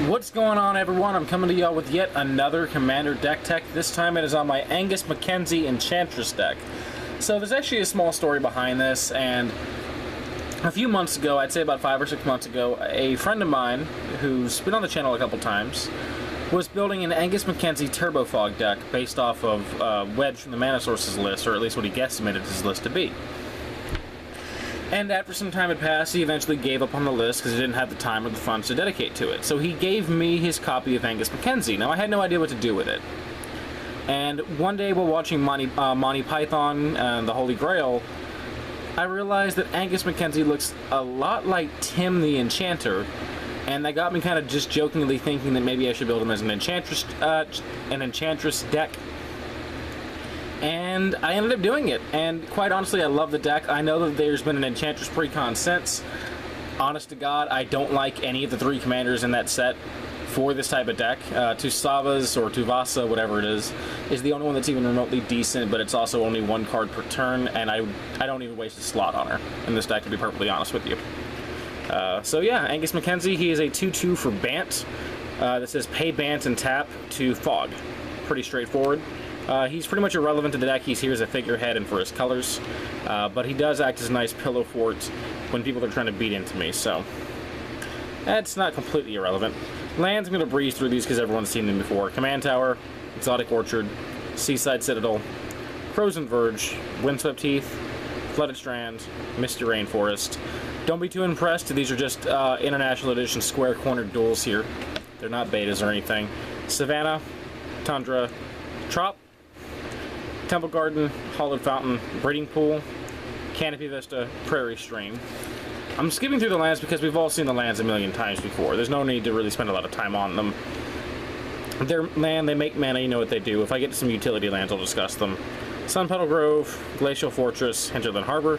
What's going on, everyone? I'm coming to y'all with yet another Commander deck tech. This time it is on my Angus Mackenzie Enchantress deck. So there's actually a small story behind this, and a few months ago, I'd say about 5 or 6 months ago, a friend of mine, who's been on the channel a couple times, was building an Angus Mackenzie Turbo Fog deck based off of Wedge from the Mana Sources list, or at least what he guesstimated his list to be. And after some time had passed, he eventually gave up on the list because he didn't have the time or the funds to dedicate to it. So he gave me his copy of Angus Mackenzie. Now, I had no idea what to do with it. And one day while watching Monty Python and the Holy Grail, I realized that Angus Mackenzie looks a lot like Tim the Enchanter, and that got me kind of just jokingly thinking that maybe I should build him as an Enchantress deck. And I ended up doing it, and quite honestly, I love the deck. I know that there's been an Enchantress precon since. Honest to God, I don't like any of the 3 commanders in that set for this type of deck. Tusavas or Tuvasa, whatever it is the only one that's even remotely decent, but it's also only 1 card per turn, and I don't even waste a slot on her in this deck, to be perfectly honest with you. So yeah, Angus Mackenzie, he is a 2/2 for Bant. That says pay Bant and tap to Fog. Pretty straightforward. He's pretty much irrelevant to the deck. He's here as a figurehead and for his colors, but he does act as a nice pillow fort when people are trying to beat into me, so that's not completely irrelevant. Lands, I'm going to breeze through these because everyone's seen them before. Command Tower, Exotic Orchard, Seaside Citadel, Frozen Verge, Windswept Heath, Flooded Strand, Misty Rainforest. Don't be too impressed, these are just International Edition square-cornered duels here. They're not betas or anything. Savannah, Tundra, Trop, Temple Garden, Hollowed Fountain, Breeding Pool, Canopy Vista, Prairie Stream. I'm skipping through the lands because we've all seen the lands a million times before. There's no need to really spend a lot of time on them. They're land, they make mana, you know what they do. If I get to some utility lands, I'll discuss them. Sunpetal Grove, Glacial Fortress, Hinterland Harbor,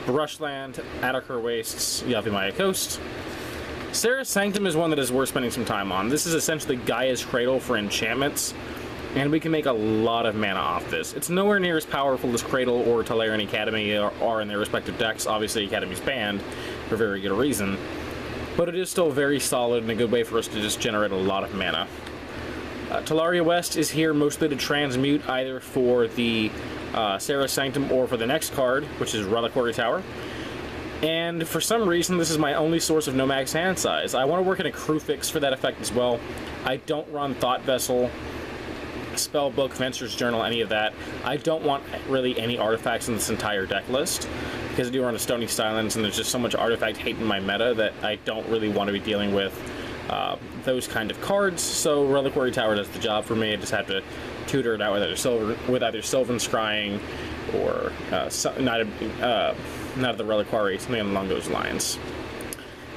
Brushland, Attica Wastes, Yavimaya Coast. Sarah's Sanctum is one that is worth spending some time on. This is essentially Gaia's Cradle for enchantments, and we can make a lot of mana off this. It's nowhere near as powerful as Cradle or Tolarian Academy are in their respective decks. Obviously, Academy's banned for very good reason, but it is still very solid and a good way for us to just generate a lot of mana. Talaria West is here mostly to transmute either for the Sarah's Sanctum or for the next card, which is Reliquary Tower. And for some reason, this is my only source of no max hand size. I want to work in a crew fix for that effect as well. I don't run Thought Vessel, Spellbook, Venture's Journal, any of that. I don't want really any artifacts in this entire deck list, because I do run a Stony Silence, and there's just so much artifact hate in my meta that I don't really want to be dealing with those kind of cards. So Reliquary Tower does the job for me. I just have to tutor it out with either Sylvan Scrying or not the Reliquary, something along those lines.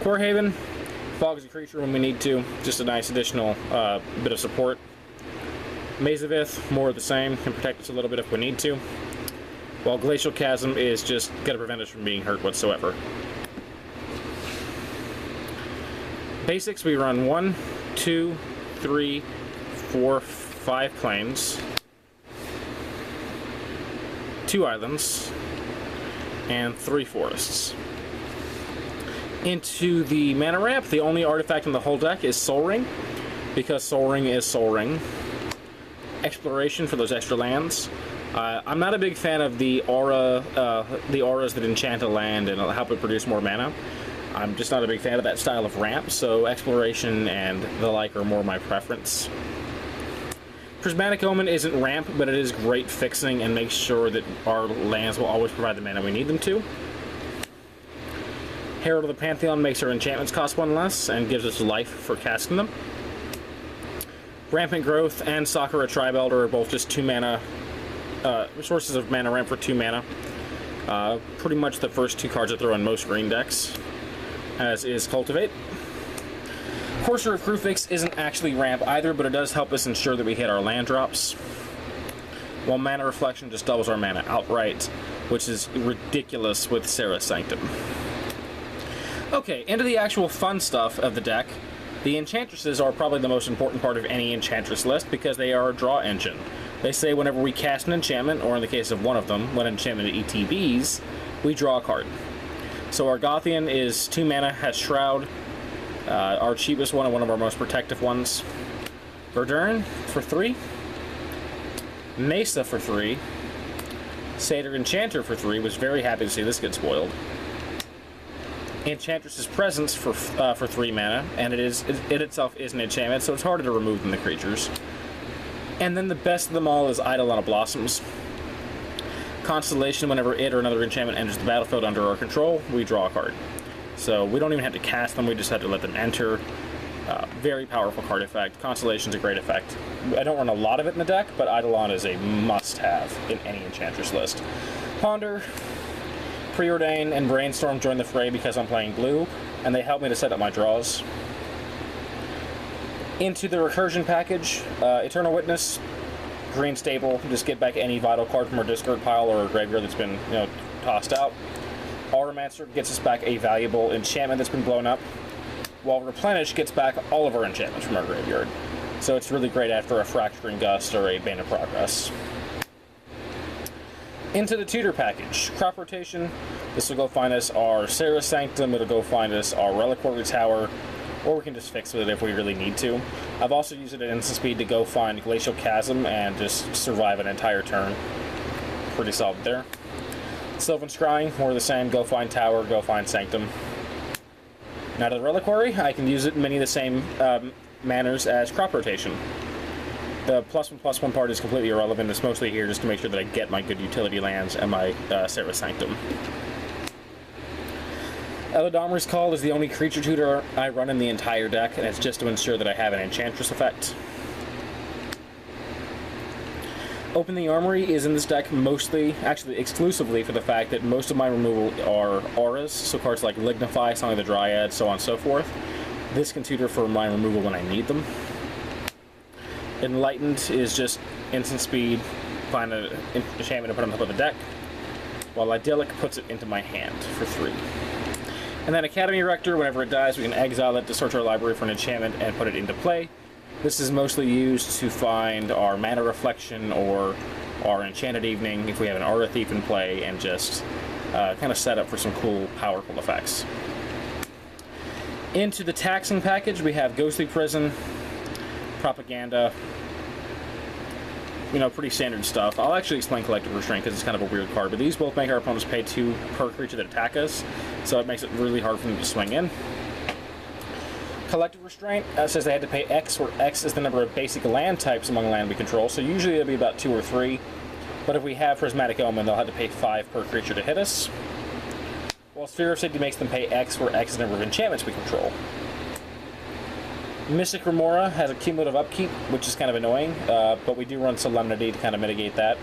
Core Haven, Fog is a creature when we need to, just a nice additional bit of support. Maze of Ith, more of the same, can protect us a little bit if we need to. While Glacial Chasm is just going to prevent us from being hurt whatsoever. Basics, we run 1, 2, 3, 4, 5 plains, 2 islands, and 3 forests. Into the mana ramp, the only artifact in the whole deck is Sol Ring, because Sol Ring is Sol Ring. Exploration for those extra lands. I'm not a big fan of the auras that enchant a land and help it produce more mana. I'm just not a big fan of that style of ramp, so exploration and the like are more my preference. Prismatic Omen isn't ramp, but it is great fixing and makes sure that our lands will always provide the mana we need them to. Herald of the Pantheon makes our enchantments cost 1 less and gives us life for casting them. Rampant Growth and Sakura Tribe Elder are both just 2 mana sources of mana ramp for 2 mana. Pretty much the first 2 cards that throw in most green decks, as is Cultivate. Courser of Crew Fix isn't actually ramp either, but it does help us ensure that we hit our land drops. While Mana Reflection just doubles our mana outright, which is ridiculous with Sarah's Sanctum. Okay, into the actual fun stuff of the deck. The Enchantresses are probably the most important part of any Enchantress list because they are a draw engine. They say whenever we cast an enchantment, or in the case of one of them, when enchantment ETBs, we draw a card. So Argothian is 2 mana, has Shroud, Our cheapest one and one of our most protective ones. Verdurn for 3. Mesa for 3. Satyr Enchanter for 3. Was very happy to see this get spoiled. Enchantress's Presence for 3 mana, and it itself is an enchantment, so it's harder to remove than the creatures. And then the best of them all is Eidolon Blossoms. Constellation, whenever it or another enchantment enters the battlefield under our control, we draw a card. So we don't even have to cast them, we just have to let them enter. Very powerful card effect. Constellation's a great effect. I don't run a lot of it in the deck, but Eidolon is a must-have in any Enchantress list. Ponder, Preordain, and Brainstorm join the fray because I'm playing blue, and they help me to set up my draws. Into the recursion package, Eternal Witness, green staple, just get back any vital card from our discard pile or a graveyard that's been, tossed out. Auramancer gets us back a valuable enchantment that's been blown up, while Replenish gets back all of our enchantments from our graveyard. So it's really great after a Fracturing Gust or a Bane of Progress. Into the tutor package. Crop Rotation, this will go find us our Serra's Sanctum, it'll go find us our Reliquary Tower, or we can just fix with it if we really need to. I've also used it at instant speed to go find Glacial Chasm and just survive an entire turn. Pretty solid there. Sylvan Scrying, more of the same, go find Tower, go find Sanctum. Now to the Reliquary, I can use it in many of the same manners as Crop Rotation. The +1/+1 part is completely irrelevant. It's mostly here just to make sure that I get my good utility lands and my Serra's Sanctum. Elodomer's Call is the only creature tutor I run in the entire deck, and it's just to ensure that I have an Enchantress effect. Open the Armory is in this deck mostly, actually exclusively, for the fact that most of my removal are auras, so cards like Lignify, Song of the Dryad, so on and so forth. This can tutor for my removal when I need them. Enlightened is just instant speed, find an enchantment to put on top of the deck, while Idyllic puts it into my hand for 3. And then Academy Rector, whenever it dies, we can exile it to search our library for an enchantment and put it into play. This is mostly used to find our Mana Reflection or our Enchanted Evening if we have an Aura Thief in play, and just kind of set up for some cool, powerful effects. Into the taxing package, we have Ghostly Prison, Propaganda, pretty standard stuff. I'll actually explain Collective Restraint because it's kind of a weird card, but these both make our opponents pay 2 per creature that attack us, so it makes it really hard for them to swing in. Collective Restraint says they had to pay X, where X is the number of basic land types among land we control, so usually it'll be about 2 or 3, but if we have Prismatic Omen, they'll have to pay 5 per creature to hit us. While Sphere of Safety makes them pay X, where X is the number of enchantments we control. Mystic Remora has a cumulative upkeep, which is kind of annoying, but we do run Solemnity to kind of mitigate that.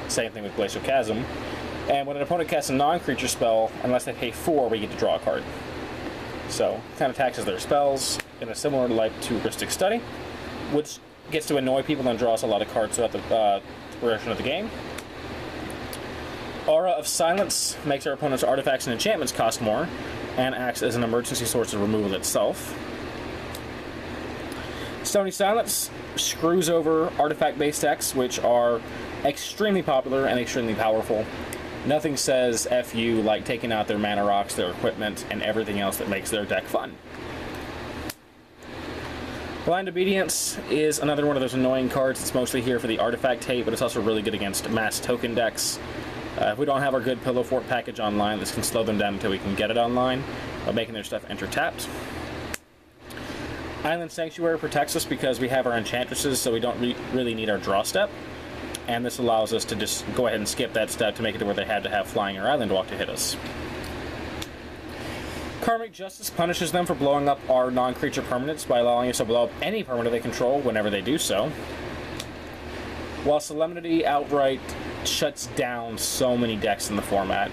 Same thing with Glacial Chasm. And when an opponent casts a non-creature spell, unless they pay 4, we get to draw a card. So, kind of taxes their spells in a similar light to Heuristic Study, which gets to annoy people and draws a lot of cards throughout the progression of the game. Aura of Silence makes our opponent's artifacts and enchantments cost more, and acts as an emergency source of removal itself. Stony Silence screws over artifact-based decks, which are extremely popular and extremely powerful. Nothing says F you like taking out their mana rocks, their equipment, and everything else that makes their deck fun. Blind Obedience is another one of those annoying cards. It's mostly here for the artifact hate, but it's also really good against mass token decks. If we don't have our good Pillow Fort package online, this can slow them down until we can get it online, by making their stuff enter tapped. Island Sanctuary protects us because we have our Enchantresses, so we don't really need our draw step. And this allows us to just go ahead and skip that step to make it to where they had to have Flying or Island Walk to hit us. Karmic Justice punishes them for blowing up our non-creature permanents by allowing us to blow up any permanent they control whenever they do so. While Solemnity outright shuts down so many decks in the format,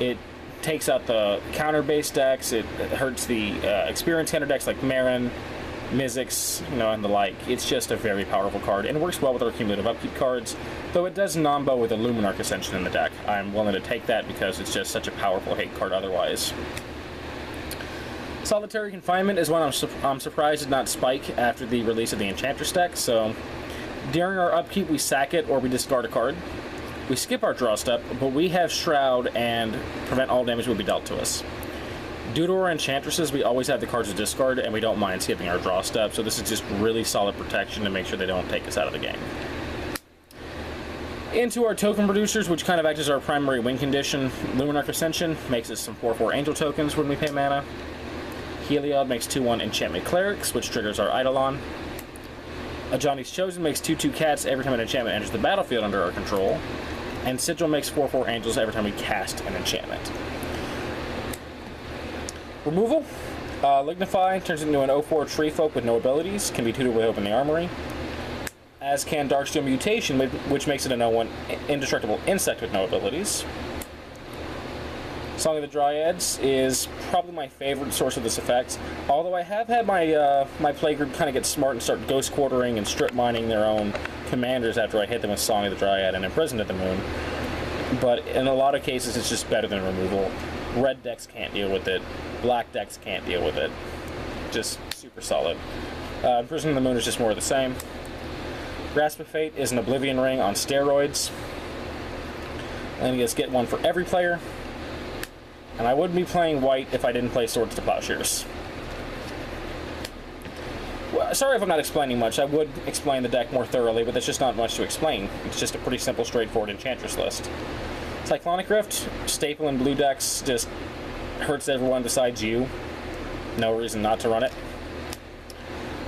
it takes out the counter-based decks, it hurts the experience counter decks like Marin, Mizzix, and the like. It's just a very powerful card, and it works well with our cumulative upkeep cards, though it does nombo with a Luminarch Ascension in the deck. I'm willing to take that because it's just such a powerful hate card otherwise. Solitary Confinement is one I'm surprised did not spike after the release of the Enchantress deck, so during our upkeep we sack it or we discard a card. We skip our draw step, but we have Shroud and prevent all damage will be dealt to us. Due to our enchantresses, we always have the cards to discard, and we don't mind skipping our draw step, so this is just really solid protection to make sure they don't take us out of the game. Into our token producers, which kind of act as our primary win condition. Luminarch Ascension makes us some 4/4 angel tokens when we pay mana. Heliod makes 2/1 enchantment clerics, which triggers our Eidolon. Ajani's Chosen makes 2/2 cats every time an enchantment enters the battlefield under our control. And Sigil makes 4/4 angels every time we cast an enchantment. Removal. Lignify turns into an 0/4 tree folk with no abilities, can be tutored with Open the Armory. As can Darkstone Mutation, which makes it an 0/1 indestructible insect with no abilities. Song of the Dryads is probably my favorite source of this effect, although I have had my my play group kind of get smart and start ghost quartering and strip mining their own commanders after I hit them with Song of the Dryad and Imprisoned at the Moon. But in a lot of cases, it's just better than removal. Red decks can't deal with it. Black decks can't deal with it. Just super solid. Imprisoned at the Moon is just more of the same. Grasp of Fate is an Oblivion Ring on steroids. And you just get one for every player. And I wouldn't be playing white if I didn't play Swords to Plowshares. Well, sorry if I'm not explaining much. I would explain the deck more thoroughly, but there's just not much to explain. It's just a pretty simple, straightforward Enchantress list. Cyclonic Rift, staple in blue decks, just hurts everyone besides you. No reason not to run it.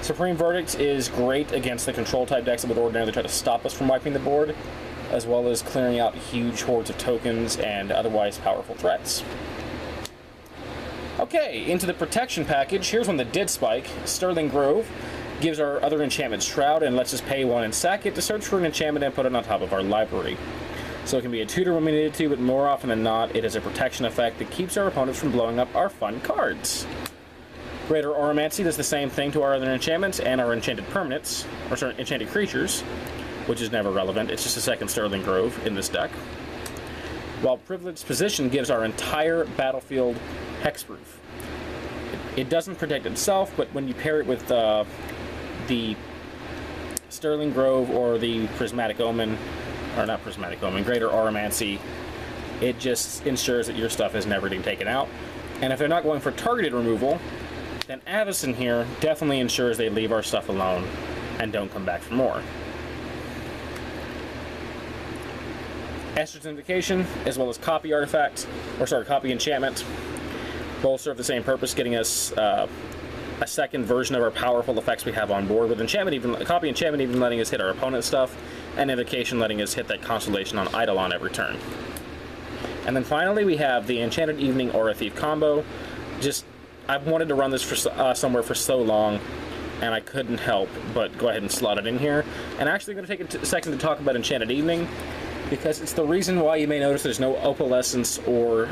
Supreme Verdict is great against the control-type decks that would ordinarily try to stop us from wiping the board, as well as clearing out huge hordes of tokens and otherwise powerful threats. Okay, into the protection package. Here's one that did spike. Sterling Grove gives our other enchantment Shroud and lets us pay one and sack it to search for an enchantment and put it on top of our library. So it can be a tutor when we need it to, but more often than not, it is a protection effect that keeps our opponents from blowing up our fun cards. Greater Auramancy does the same thing to our other enchantments and our enchanted permanents, or sorry, enchanted creatures, which is never relevant. It's just a second Sterling Grove in this deck. While Privileged Position gives our entire battlefield hexproof. It doesn't protect itself, but when you pair it with the Sterling Grove or the Prismatic Omen, or not Prismatic Omen, Greater Auramancy, it just ensures that your stuff is never being taken out. And if they're not going for targeted removal, then Avacyn here definitely ensures they leave our stuff alone and don't come back for more. Esther's Invocation, as well as Copy Artifact, or sorry, Copy Enchantment, both serve the same purpose, getting us a second version of our powerful effects we have on board, with Copy Enchantment even letting us hit our opponent's stuff, and Invocation letting us hit that Constellation on Eidolon every turn. And then finally we have the Enchanted Evening Aura Thief combo. I've wanted to run this for somewhere for so long, and I couldn't help but go ahead and slot it in here. And actually I'm going to take a second to talk about Enchanted Evening, because it's the reason why you may notice there's no Opalescence or,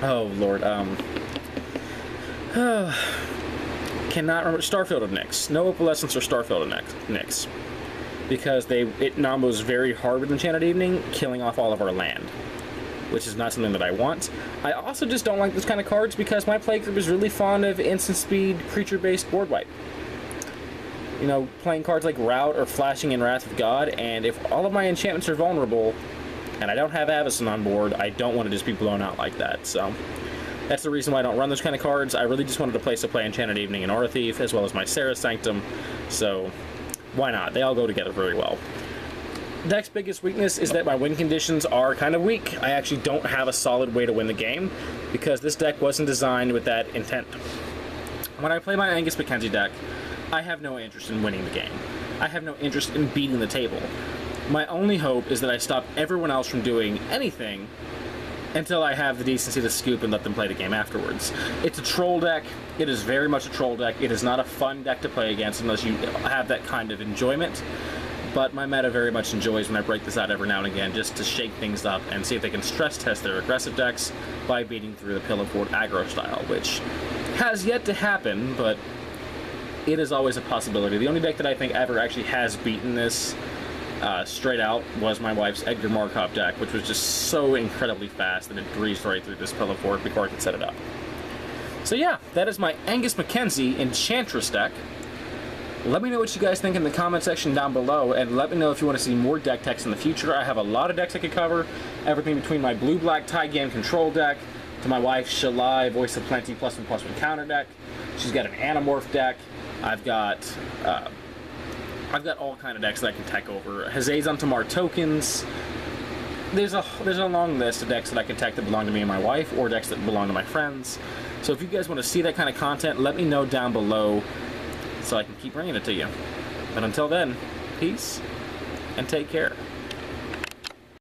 oh lord, cannot remember, Starfield of Nyx. No Opalescence or Starfield of Nyx. Because it nombos very hard with Enchanted Evening, killing off all of our land, which is not something that I want. I also just don't like those kind of cards because my play group is really fond of instant speed, creature-based board wipe. You know, playing cards like Rout or Flashing in Wrath of God, and if all of my enchantments are vulnerable, and I don't have Avacyn on board, I don't want to just be blown out like that, so that's the reason why I don't run those kind of cards. I really just wanted a place to play Enchanted Evening and Aura Thief, as well as my Sarah's Sanctum, so why not? They all go together very well. Deck's biggest weakness is that my win conditions are kind of weak. I actually don't have a solid way to win the game, because this deck wasn't designed with that intent. When I play my Angus Mackenzie deck, I have no interest in winning the game. I have no interest in beating the table. My only hope is that I stop everyone else from doing anything until I have the decency to scoop and let them play the game afterwards. It's a troll deck. It is very much a troll deck. It is not a fun deck to play against unless you have that kind of enjoyment. But my meta very much enjoys when I break this out every now and again, just to shake things up and see if they can stress test their aggressive decks by beating through the Pillow Fort aggro style, which has yet to happen, but it is always a possibility. The only deck that I think ever actually has beaten this straight out was my wife's Edgar Markov deck, which was just so incredibly fast that it breezed right through this Pillow Fort before I could set it up. So yeah, that is my Angus Mackenzie Enchantress deck. Let me know what you guys think in the comment section down below, and let me know if you want to see more deck techs in the future. I have a lot of decks I could cover, everything between my blue-black tie game control deck, To my wife, Shalai, Voice of Plenty, +1/+1 counter deck. She's got an Animorph deck. I've got all kind of decks that I can tech over. Hazazon Tamar tokens. There's a long list of decks that I can tech that belong to me and my wife, or decks that belong to my friends. So if you guys want to see that kind of content, let me know down below so I can keep bringing it to you. But until then, peace and take care.